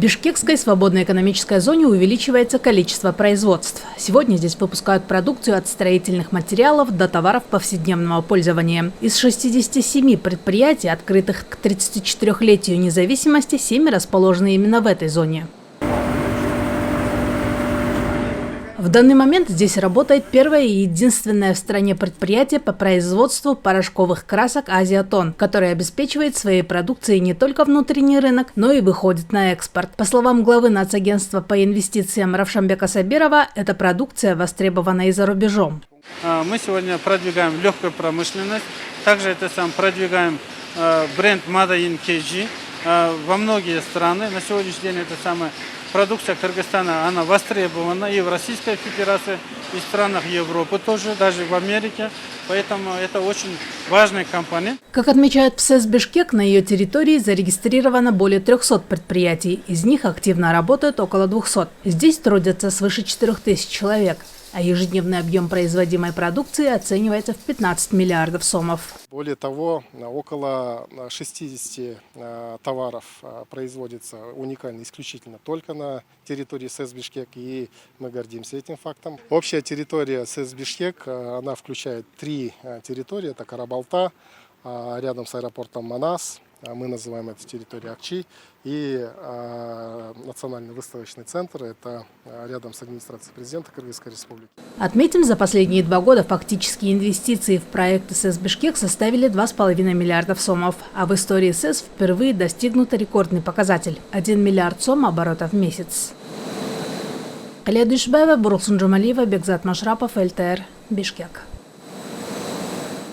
Бишкекской свободной экономической зоне увеличивается количество производств. Сегодня здесь выпускают продукцию от строительных материалов до товаров повседневного пользования. Из 67 предприятий, открытых к 34-летию независимости, 7 расположены именно в этой зоне. В данный момент здесь работает первое и единственное в стране предприятие по производству порошковых красок «Азиатон», которое обеспечивает своей продукцией не только внутренний рынок, но и выходит на экспорт. По словам главы Нацагентства по инвестициям Равшамбека Сабирова, эта продукция востребована и за рубежом. Мы сегодня продвигаем легкую промышленность, также продвигаем бренд Made in KG во многие страны. На сегодняшний день продукция Кыргызстана, она востребована и в Российской Федерации, и в странах Европы тоже, даже в Америке. Поэтому это очень важная компания. Как отмечает ПСЭС Бишкек, на ее территории зарегистрировано более 300 предприятий. Из них активно работают около 200. Здесь трудятся свыше 4000 человек. А ежедневный объем производимой продукции оценивается в 15 миллиардов сомов. Более того, около 60 товаров производится уникально, исключительно только на территории СЭС Бишкек, и мы гордимся этим фактом. Общая территория СЭС Бишкек, она включает 3 территории, это Карабалта, рядом с аэропортом Манас, мы называем эту территорию Акчи, и Национальный выставочный центр, это рядом с администрацией президента Кыргызской республики. Отметим, за последние 2 года фактические инвестиции в проекты СЭС Бишкек составили 2,5 миллиардов сомов, а в истории СЭС впервые достигнут рекордный показатель – 1 миллиард сом оборотов в месяц. Алия Душбаева, Бурулсун Джумалиева, Бекзат Машрапов, ЛТР, Бишкек.